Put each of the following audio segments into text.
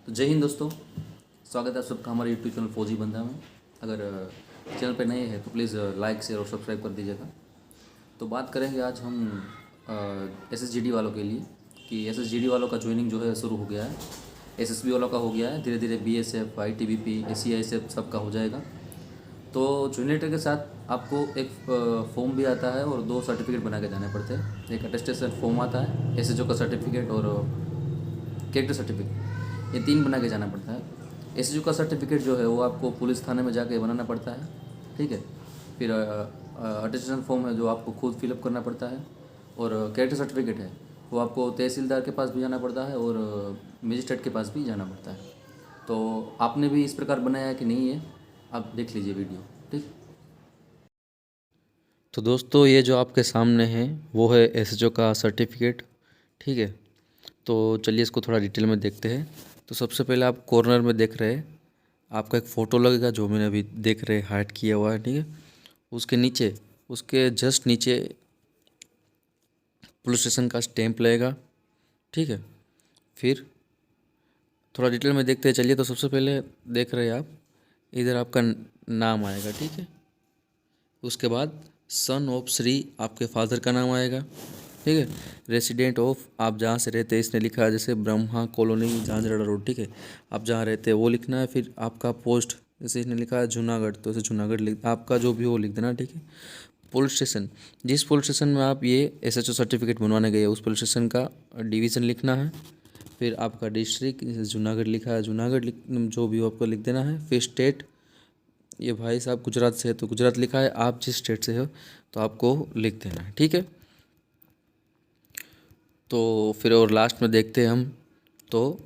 तो जय हिंद दोस्तों। स्वागत है आप सबका हमारे यूट्यूब चैनल फौजी बंदा में। अगर चैनल पे नए हैं तो प्लीज़ लाइक शेयर और सब्सक्राइब कर दीजिएगा। तो बात करेंगे आज हम एसएसजीडी वालों के लिए कि एसएसजीडी वालों का ज्वाइनिंग जो है शुरू हो गया है। एसएसबी वालों का हो गया है, धीरे धीरे बीएसएफ, आईटीबीपी, एससीआईएसएफ सबका हो जाएगा। तो ज्वाइनिंग लेटर के साथ आपको एक फॉर्म भी आता है और 2 सर्टिफिकेट बना के जाने पड़ते हैं। एक अटेस्टेशन फॉर्म आता है, एसएचओ का सर्टिफिकेट और कैरेक्टर सर्टिफिकेट, ये 3 बना के जाना पड़ता है। एसएचओ का सर्टिफिकेट जो है वो आपको पुलिस थाने में जाके बनाना पड़ता है, ठीक है। फिर अटेस्टेशन फॉर्म है जो आपको खुद फिलअप करना पड़ता है, और कैरेक्टर सर्टिफिकेट है वो आपको तहसीलदार के पास भी जाना पड़ता है और मजिस्ट्रेट के पास भी जाना पड़ता है। तो आपने भी इस प्रकार बनाया है कि नहीं है, आप देख लीजिए वीडियो, ठीक। तो दोस्तों ये जो आपके सामने है वो है एसएचओ का सर्टिफिकेट, ठीक है। तो चलिए इसको थोड़ा डिटेल में देखते हैं। तो सबसे पहले आप कॉर्नर में देख रहे हैं, आपका एक फ़ोटो लगेगा जो मैंने अभी देख रहे हाइड किया हुआ है, ठीक है। उसके नीचे, उसके जस्ट नीचे पुलिस स्टेशन का स्टैंप लगेगा, ठीक है। फिर थोड़ा डिटेल में देखते हैं, चलिए। तो सबसे पहले देख रहे हैं आप, इधर आपका नाम आएगा, ठीक है। उसके बाद सन ऑफ श्री आपके फादर का नाम आएगा, ठीक है। रेसिडेंट ऑफ आप जहाँ से रहते हैं, इसने लिखा है जैसे ब्रह्मा कॉलोनी झांझरा रोड, ठीक है। आप जहाँ रहते हैं वो लिखना है। फिर आपका पोस्ट, जैसे इसने लिखा है जूनागढ़, तो इसे जूनागढ़ लिख, आपका जो भी हो लिख देना, ठीक है। पुलिस स्टेशन, जिस पुलिस स्टेशन में आप ये एसएचओ सर्टिफिकेट बनवाने गए उस पुलिस स्टेशन का डिवीज़न लिखना है। फिर आपका डिस्ट्रिक्ट, जैसे जूनागढ़ लिखा है जूनागढ़ जो भी हो आपको लिख देना है। फिर स्टेट, ये भाई साहब गुजरात से है तो गुजरात लिखा है, आप जिस स्टेट से हो तो आपको लिख देना है, ठीक है। तो फिर और लास्ट में देखते हैं हम, तो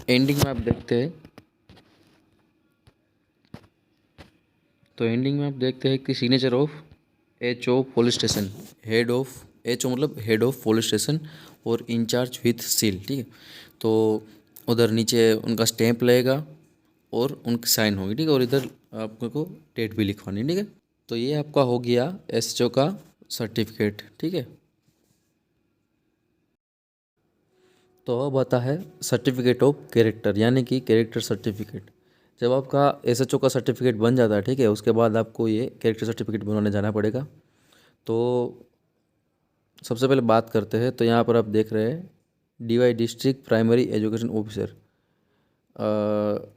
एंडिंग में आप देखते हैं, तो एंडिंग में आप देखते हैं कि signature of HO police station, head of HO मतलब हेड ऑफ पुलिस स्टेशन और इंचार्ज विथ सील, ठीक है। तो उधर नीचे उनका स्टैंप लगेगा और उनकी साइन होगी, ठीक है। और इधर आपको डेट भी लिखवानी है, ठीक है। तो ये आपका हो गया एसएचओ का सर्टिफिकेट, ठीक है। तो अब आता है सर्टिफिकेट ऑफ कैरेक्टर, यानी कि कैरेक्टर सर्टिफिकेट। जब आपका एसएचओ का सर्टिफिकेट बन जाता है, ठीक है, उसके बाद आपको ये कैरेक्टर सर्टिफिकेट बनवाने जाना पड़ेगा। तो सबसे पहले बात करते हैं, तो यहाँ पर आप देख रहे हैं DY district primary education officer,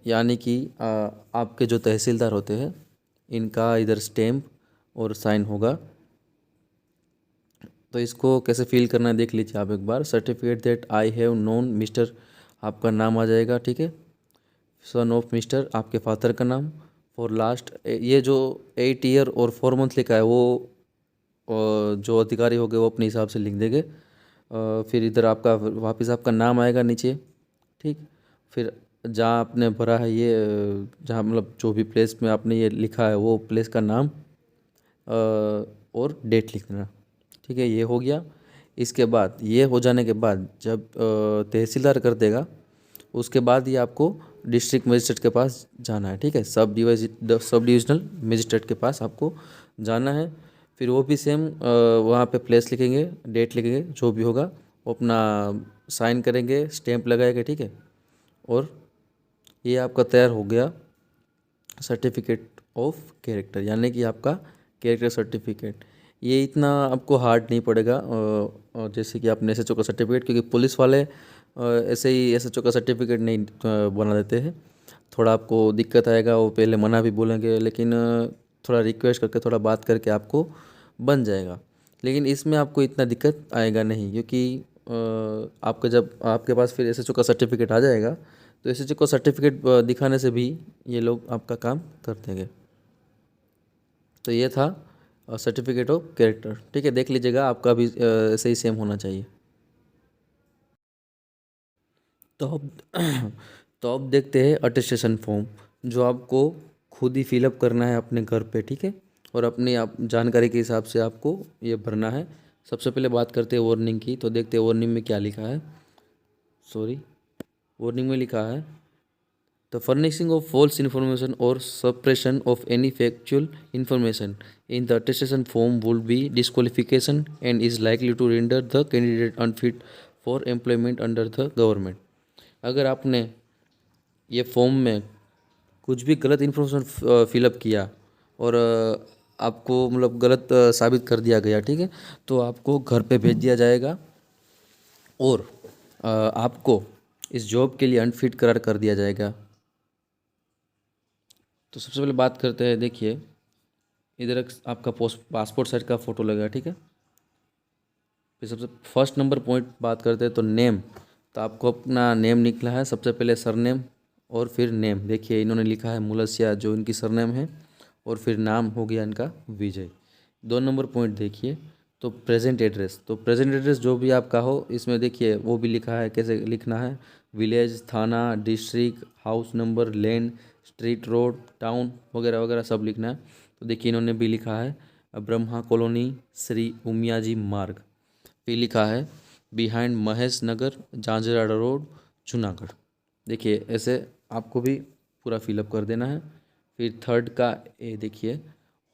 यानी कि आपके जो तहसीलदार होते हैं इनका इधर स्टैम्प और साइन होगा। तो इसको कैसे फिल करना है देख लीजिए आप एक बार। Certificate that I have known mister, आपका नाम आ जाएगा, ठीक है। सन ऑफ मिस्टर, आपके फादर का नाम। फॉर लास्ट, ये जो 8 ईयर और 4 मंथ लिखा है वो जो अधिकारी हो गए वो अपने हिसाब से लिख देंगे। फिर इधर आपका वापस आपका नाम आएगा नीचे, ठीक। फिर जहाँ आपने भरा है ये, जहाँ मतलब जो भी प्लेस में आपने ये लिखा है वो प्लेस का नाम और डेट लिख देना, ठीक है। ये हो गया। इसके बाद ये हो जाने के बाद जब तहसीलदार कर देगा उसके बाद ये आपको डिस्ट्रिक्ट मजिस्ट्रेट के पास जाना है, ठीक है। सब डिविजनल मजिस्ट्रेट के पास आपको जाना है। फिर वो भी सेम वहाँ पे प्लेस लिखेंगे, डेट लिखेंगे, जो भी होगा वो अपना साइन करेंगे, स्टैंप लगाएंगे, ठीक है। और ये आपका तैयार हो गया सर्टिफिकेट ऑफ कैरेक्टर, यानी कि आपका कैरेक्टर सर्टिफिकेट। ये इतना आपको हार्ड नहीं पड़ेगा जैसे कि आपने एसएचओ का सर्टिफिकेट, क्योंकि पुलिस वाले ऐसे ही एसएचओ का सर्टिफिकेट नहीं बना देते हैं। थोड़ा आपको दिक्कत आएगा, वो पहले मना भी बोलेंगे, लेकिन थोड़ा रिक्वेस्ट करके थोड़ा बात करके आपको बन जाएगा। लेकिन इसमें आपको इतना दिक्कत आएगा नहीं, क्योंकि आपका जब आपके पास फिर एसएचओ का सर्टिफिकेट आ जाएगा तो एसएचओ का सर्टिफिकेट दिखाने से भी ये लोग आपका काम कर देंगे। तो ये था सर्टिफिकेट ऑफ कैरेक्टर, ठीक है। देख लीजिएगा आपका भी ऐसे ही सेम होना चाहिए। तो अब तो अब देखते हैं अटेस्टेशन फॉर्म, जो आपको खुद ही फिलअप करना है अपने घर पे, ठीक है। और अपनी आप जानकारी के हिसाब से आपको ये भरना है। सबसे पहले बात करते हैं वार्निंग की, तो देखते हैं वार्निंग में क्या लिखा है। सॉरी, वार्निंग में लिखा है the furnishing of false information or suppression of any factual information in the attestation form would be disqualification and is likely to render the candidate unfit for employment under the government. अगर आपने ये form में कुछ भी गलत information fill up किया और आपको मतलब गलत साबित कर दिया गया, ठीक है, तो आपको घर पे भेज दिया जाएगा और आपको इस जॉब के लिए अनफिट करार कर दिया जाएगा। तो सबसे पहले बात करते हैं, देखिए इधर एक आपका पासपोर्ट साइज का फ़ोटो लगेगा, ठीक है। फिर सबसे फर्स्ट नंबर पॉइंट बात करते हैं तो नेम, तो आपको अपना नेम लिखना है। सबसे पहले सरनेम और फिर नेम। देखिए इन्होंने लिखा है मुलसिया, जो इनकी सरनेम है, और फिर नाम हो गया इनका विजय। 2 नंबर पॉइंट देखिए, तो प्रेजेंट एड्रेस, तो प्रेजेंट एड्रेस जो भी आपका हो इसमें देखिए वो भी लिखा है, कैसे लिखना है, विलेज, थाना, district, house number, land, street, road, town वगैरह वगैरह सब लिखना है। तो देखिए इन्होंने भी लिखा है ब्रह्मा कॉलोनी, श्री उमियाजी मार्ग। फिर लिखा है बिहाइंड महेश नगर, झांझरा रोड, जूनागढ़। देखिए ऐसे आपको भी पूरा फिलअप कर देना है। फिर थर्ड का ए देखिए,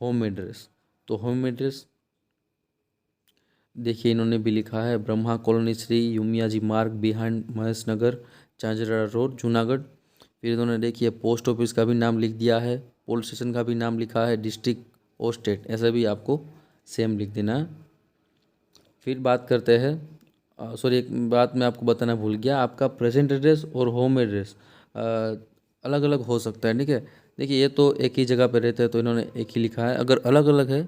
होम एड्रेस, तो होम एड्रेस देखिए इन्होंने भी लिखा है ब्रह्मा कॉलोनी, श्री युमियाजी मार्ग, बिहाइंड महेश नगर, झांझरा रोड, जूनागढ़। फिर इन्होंने देखिए पोस्ट ऑफिस का भी नाम लिख दिया है, पुलिस स्टेशन का भी नाम लिखा है, डिस्ट्रिक्ट और स्टेट, ऐसा भी आपको सेम लिख देना है। फिर बात करते हैं, सॉरी एक बात मैं आपको बताना भूल गया, आपका प्रेजेंट एड्रेस और होम एड्रेस अलग अलग हो सकता है, ठीक है। देखिए ये तो एक ही जगह पे रहते हैं तो इन्होंने एक ही लिखा है। अगर अलग अलग है,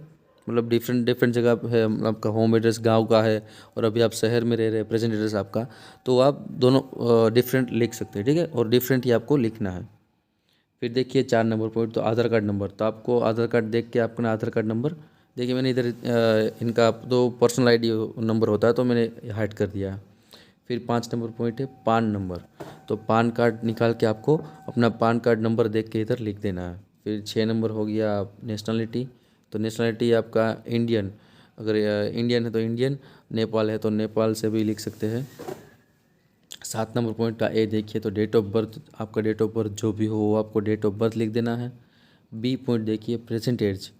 मतलब डिफरेंट डिफरेंट जगह पे है, आपका होम एड्रेस गांव का है और अभी आप शहर में रह रहे हैं, प्रेजेंट एड्रेस आपका, तो आप दोनों डिफरेंट लिख सकते हैं, ठीक है, और डिफरेंट ही आपको लिखना है। फिर देखिए 4 नंबर पॉइंट, तो आधार कार्ड नंबर, तो आपको आधार कार्ड देख के अपना आधार कार्ड नंबर, देखिए मैंने इधर इनका तो पर्सनल आईडी नंबर होता है तो मैंने हाइड कर दिया है। फिर 5 नंबर पॉइंट है पान नंबर, तो पान कार्ड निकाल के आपको अपना पान कार्ड नंबर देख के इधर लिख देना है। फिर 6 नंबर हो गया नेशनलिटी, तो नेशनलिटी आपका इंडियन, अगर इंडियन है तो इंडियन, नेपाल है तो नेपाल से भी लिख सकते हैं। 7 नंबर पॉइंट का ए देखिए, तो डेट ऑफ बर्थ, आपका डेट ऑफ बर्थ जो भी हो वो आपको डेट ऑफ बर्थ लिख देना है। बी पॉइंट देखिए प्रेजेंट एज,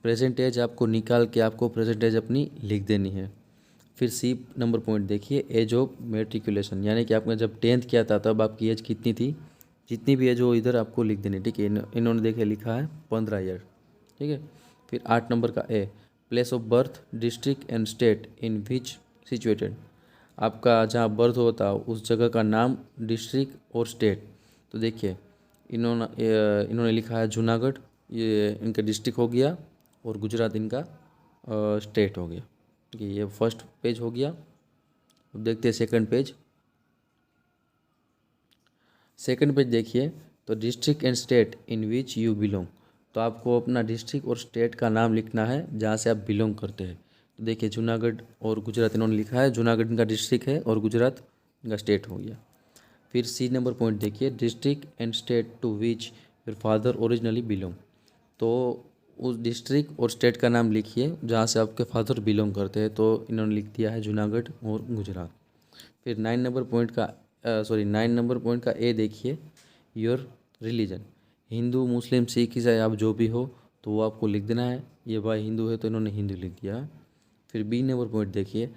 प्रेजेंट एज आपको निकाल के आपको प्रेजेंट एज अपनी लिख देनी है। फिर सी नंबर पॉइंट देखिए एज ऑफ मेट्रिकुलेशन, यानी कि आपने जब 10th किया था तब आपकी एज कितनी थी, जितनी भी एज हो इधर आपको लिख देनी, ठीक है। इन्होंने देखिए लिखा है 15 ईयर, ठीक है। फिर 8 नंबर का A, place of birth, district and state in which situated, आपका जहाँ बर्थ होता है उस जगह का नाम, डिस्ट्रिक्ट और स्टेट। तो देखिए इन्होंने लिखा है जूनागढ़, ये इनका डिस्ट्रिक्ट हो गया, और गुजरात इनका स्टेट हो गया, ठीक है। ये फर्स्ट पेज हो गया। अब देखते हैं सेकंड पेज। सेकंड पेज देखिए, तो district and state in which you belong, तो आपको अपना डिस्ट्रिक्ट और स्टेट का नाम लिखना है जहाँ से आप बिलोंग करते हैं। तो देखिए जूनागढ़ और गुजरात इन्होंने लिखा है, जूनागढ़ इनका डिस्ट्रिक्ट है और गुजरात इनका स्टेट हो गया। फिर सी नंबर पॉइंट देखिए, district and state to which your father originally belong, तो उस डिस्ट्रिक्ट और स्टेट का नाम लिखिए जहाँ से आपके फादर बिलोंग करते हैं, तो इन्होंने लिख दिया है जूनागढ़ और गुजरात। फिर 9 नंबर पॉइंट का ए देखिए, योर रिलीजन, हिंदू, मुस्लिम, सिख, ईसाई आप जो भी हो तो वो आपको लिख देना है। ये भाई हिंदू है तो इन्होंने हिंदू लिख दिया है। फिर बी नंबर पॉइंट देखिए,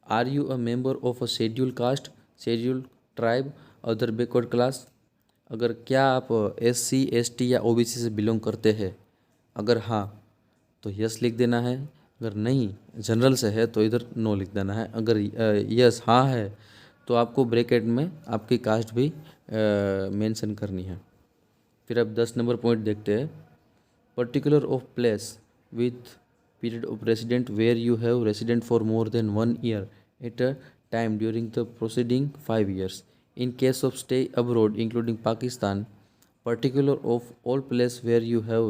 are you a member of a schedule caste, schedule tribe, other backward class, अगर क्या आप SC ST या OBC से बिलोंग करते हैं, अगर हाँ तो यस लिख देना है, अगर नहीं जनरल से है तो इधर नो लिख देना है। अगर यस हाँ है तो आपको ब्रैकेट में आपकी कास्ट भी मेंशन करनी है। फिर अब 10 नंबर पॉइंट देखते हैं, particular of place with period of resident where you have resident for more than 1 year at a time during the proceeding 5 years, in case of stay abroad including Pakistan, particular of all place where you have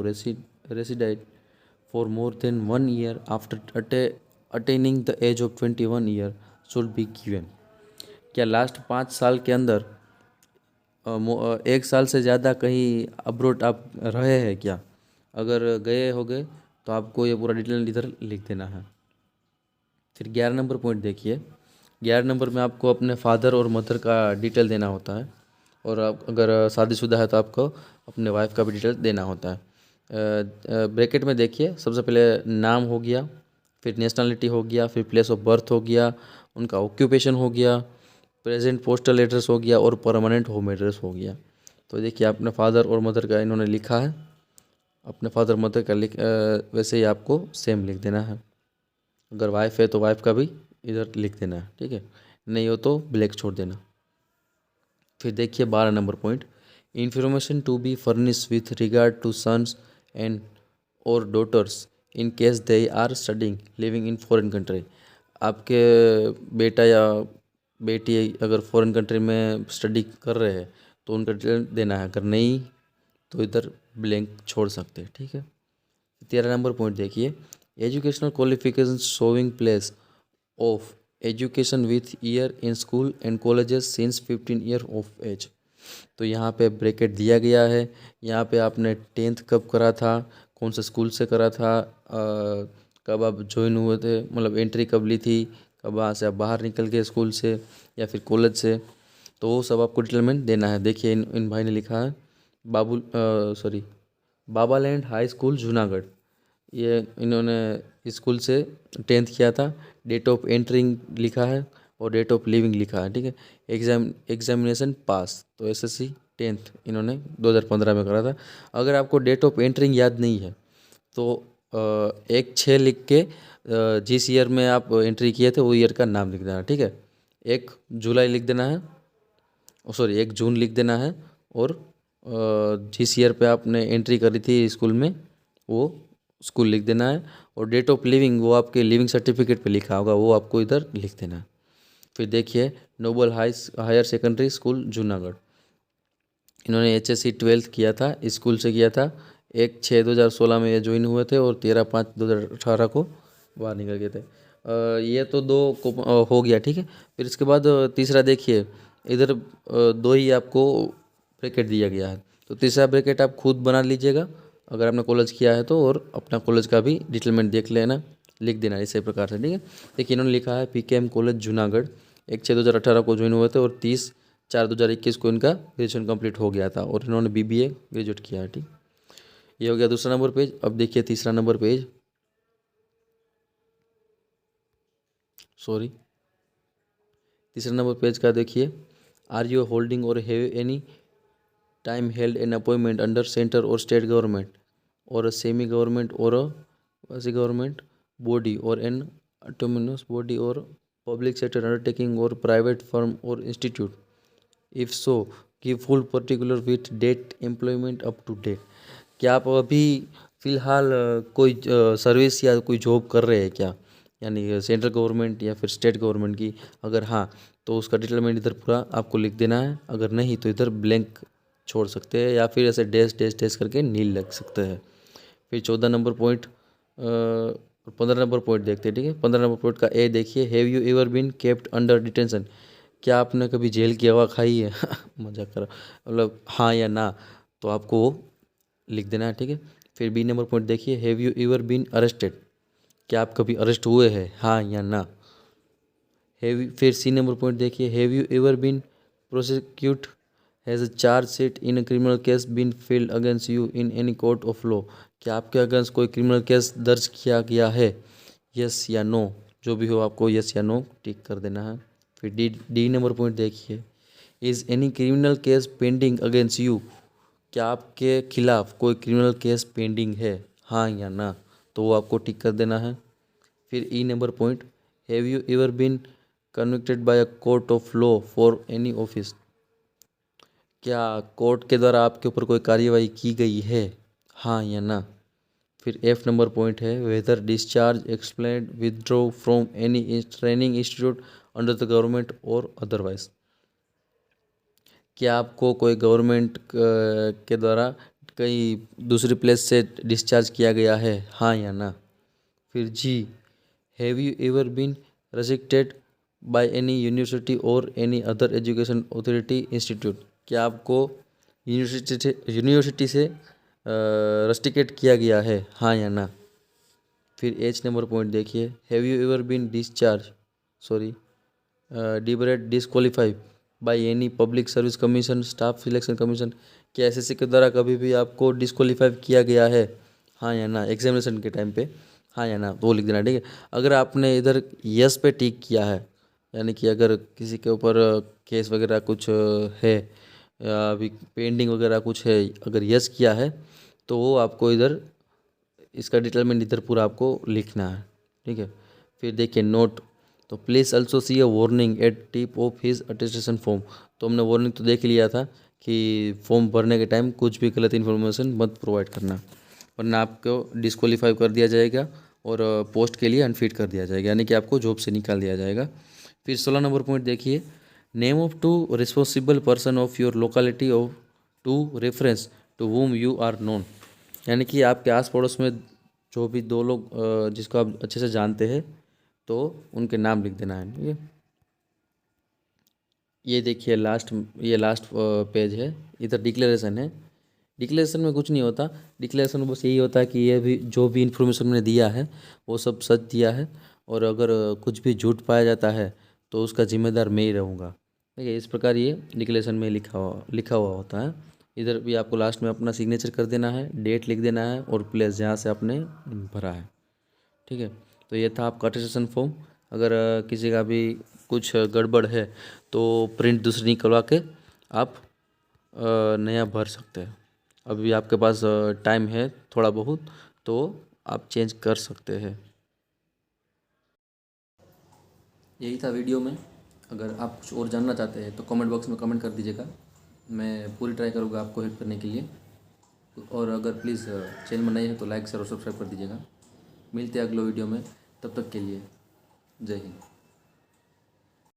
resided for more than 1 year after attaining the age of 21 year should be given। क्या last 5 साल के अंदर 1 साल से ज़्यादा कहीं abroad आप रहे हैं क्या, अगर गए हो गए तो आपको ये पूरा डिटेल इधर लिख देना है। फिर 11 नंबर पॉइंट देखिए, 11 नंबर में आपको अपने फादर और मदर का डिटेल देना होता है, और आप अगर शादीशुदा है तो आपको अपने वाइफ का भी डिटेल देना होता है। ब्रैकेट में देखिए सबसे पहले नाम हो गया, फिर नेशनलिटी हो गया, फिर प्लेस ऑफ बर्थ हो गया, उनका ऑक्यूपेशन हो गया, प्रेजेंट पोस्टल एड्रेस हो गया और परमानेंट होम एड्रेस हो गया। तो देखिए अपने फादर और मदर का इन्होंने लिखा है, अपने फादर मदर का वैसे ही आपको सेम लिख देना है। अगर वाइफ है तो वाइफ का भी इधर लिख देना है, ठीक है, नहीं हो तो ब्लैक छोड़ देना। फिर देखिए 12 number point, information to be furnish with regard to sons and और daughters in case they are studying living in foreign country. आपके बेटा या बेटी अगर फॉरेन कंट्री में स्टडी कर रहे हैं तो उनका डिटेल देना है, अगर नहीं तो इधर ब्लैंक छोड़ सकते हैं, ठीक है। 13 नंबर पॉइंट देखिए, educational qualification showing place of education with year in school and colleges since 15 year of age. तो यहाँ पे ब्रैकेट दिया गया है, यहाँ पे आपने 10th कब करा था, कौन से स्कूल से करा था, कब आप ज्वाइन हुए थे, मतलब एंट्री कब ली थी, कब वहाँ से आप बाहर निकल गए स्कूल से या फिर कॉलेज से, तो वो सब आपको डिटेल में देना है। देखिए इन भाई ने लिखा है बाबालैंड हाई स्कूल जूनागढ़, ये इन्होंने स्कूल से 10th किया था, डेट ऑफ एंटरिंग लिखा है और डेट ऑफ लिविंग लिखा है, ठीक है। एग्जामिनेशन पास, तो एसएससी 10th इन्होंने 2015 में करा था। अगर आपको डेट ऑफ एंटरिंग याद नहीं है तो 1/6 लिख के जिस ईयर में आप एंट्री किए थे वो ईयर का नाम लिख देना, ठीक है। 1 जुलाई लिख देना है, 1 जून लिख देना है, और जिस ईयर पे आपने एंट्री करी थी स्कूल में वो स्कूल लिख देना है, और डेट ऑफ लिविंग वो आपके लिविंग सर्टिफिकेट पे लिखा होगा, वो आपको इधर लिख देना है। फिर देखिए Noble higher secondary school Junagadh, इन्होंने HSC 12th किया था, स्कूल से किया था। 1/6/2016 में ये ज्वाइन हुए थे और 13/5/2018 को बाहर निकल गए थे। ये तो दो हो गया, ठीक है। फिर इसके बाद तीसरा देखिए, इधर दो ही आपको ब्रैकेट दिया गया है, तो तीसरा ब्रैकेट आप खुद बना लीजिएगा अगर आपने कॉलेज किया है तो, और अपना कॉलेज का भी डिटेलमेंट देख लेना, लिख देना इसी प्रकार से, ठीक है। देखिए इन्होंने लिखा है PKM कॉलेज जूनागढ़, 1/6/2018 को ज्वाइन हुए थे और 30/4/2021 को इनका ग्रेजुएशन कंप्लीट हो गया था, और इन्होंने BBA ग्रेजुएट किया है, ठीक। ये हो गया दूसरा नंबर पेज। अब देखिए तीसरा नंबर पेज, तीसरा नंबर पेज का देखिए, are you holding or have any time held an appointment under centre or state government or semi government or quasi government body or an autonomous body or public sector undertaking or private firm or institute, if so give full particular with date employment up to date. क्या आप अभी फ़िलहाल कोई service या कोई job कर रहे हैं क्या, यानी सेंट्रल गवर्नमेंट या फिर स्टेट गवर्नमेंट की, अगर हाँ तो उसका डिटेलमेंट इधर पूरा आपको लिख देना है, अगर नहीं तो इधर ब्लैंक छोड़ सकते हैं या फिर ऐसे डैश डैश डैश करके नील लग सकते हैं। फिर 14 नंबर पॉइंट 15 नंबर पॉइंट देखते हैं, ठीक है। 15 नंबर पॉइंट का ए देखिए, have you ever been kept under detention, क्या आपने कभी जेल की हवा खाई है मजाक करो, मतलब हाँ या ना, तो आपको वो लिख देना है, ठीक है। फिर बी नंबर पॉइंट देखिए, have you ever been arrested, क्या आप कभी अरेस्ट हुए हैं, हाँ या ना। फिर सी नंबर पॉइंट देखिए, have you ever been prosecute has a charge sheet in a criminal case been filed against you in any court of law, क्या आपके अगेंस्ट कोई क्रिमिनल केस दर्ज किया गया है, यस या नो, जो भी हो आपको यस या नो टिक कर देना है। फिर डी नंबर पॉइंट देखिए, is any criminal case pending against you, क्या आपके खिलाफ कोई क्रिमिनल केस पेंडिंग है, हाँ या ना, तो वो आपको टिक कर देना है। फिर E number point, have you ever been convicted by a court of law for any office, क्या कोर्ट के द्वारा आपके ऊपर कोई कार्यवाही की गई है, हाँ या ना। फिर एफ नंबर पॉइंट है, whether discharge expelled withdraw from any training institute under the government or otherwise, क्या आपको कोई गवर्नमेंट के द्वारा कहीं दूसरी प्लेस से डिस्चार्ज किया गया है, हाँ या ना। फिर G, have you ever been restricted by any university और any other education authority institute, क्या आपको यूनिवर्सिटी से रेस्ट्रिक्टेड किया गया है, हाँ या ना। फिर एच नंबर पॉइंट देखिए, have you ever been disqualified by any public service commission staff selection commission, क्या एसएससी के द्वारा कभी भी आपको डिस्क्वालीफाई किया गया है, हाँ या ना, एग्जामिनेशन के टाइम पे, हाँ या ना, तो वो लिख देना, ठीक है। अगर आपने इधर यस पे टिक किया है यानी कि अगर किसी के ऊपर केस वगैरह कुछ है या अभी पेंडिंग वगैरह कुछ है, अगर यस किया है तो वो आपको इधर इसका डिटेलमेंट इधर पूरा आपको लिखना है, ठीक है। फिर देखिए नोट, तो please also see a warning at tip of his attestation form. तो हमने वार्निंग तो देख लिया था कि फॉर्म भरने के टाइम कुछ भी गलत इन्फॉर्मेशन मत प्रोवाइड करना, वरना आपको डिस्क्वालीफाई कर दिया जाएगा और पोस्ट के लिए अनफिट कर दिया जाएगा, यानी कि आपको जॉब से निकाल दिया जाएगा। फिर 16 नंबर पॉइंट देखिए, name of two responsible person of your locality of two reference to whom you are known. यानी कि आपके आस पड़ोस में जो भी दो लोग जिसको आप अच्छे से जानते हैं तो उनके नाम लिख देना है, ठीक है। ये देखिए ये लास्ट पेज है, इधर डिक्लेरेशन है। डिक्लेरेशन में कुछ नहीं होता, डिक्लेरेशन में बस यही होता है कि ये भी जो भी इन्फॉर्मेशन मैंने दिया है वो सब सच दिया है, और अगर कुछ भी झूठ पाया जाता है तो उसका जिम्मेदार मैं ही रहूँगा, ठीक है। इस प्रकार ये डिक्लेरेशन में लिखा हुआ होता है। इधर भी आपको लास्ट में अपना सिग्नेचर कर देना है, डेट लिख देना है और प्लेस जहाँ से आपने भरा है, ठीक है। तो ये था आपका अटेस्टेशन फॉर्म। अगर किसी का भी कुछ गड़बड़ है तो प्रिंट दूसरी निकलवा के आप नया भर सकते हैं। अभी आपके पास टाइम है थोड़ा बहुत, तो आप चेंज कर सकते हैं। यही था वीडियो में। अगर आप कुछ और जानना चाहते हैं तो कमेंट बॉक्स में कमेंट कर दीजिएगा, मैं पूरी ट्राई करूँगा आपको हेल्प करने के लिए। और अगर प्लीज़ चैनल में नए हैं तो लाइक शेयर और सब्सक्राइब कर दीजिएगा। मिलते हैं अगले वीडियो में, तब तक के लिए जय हिंद।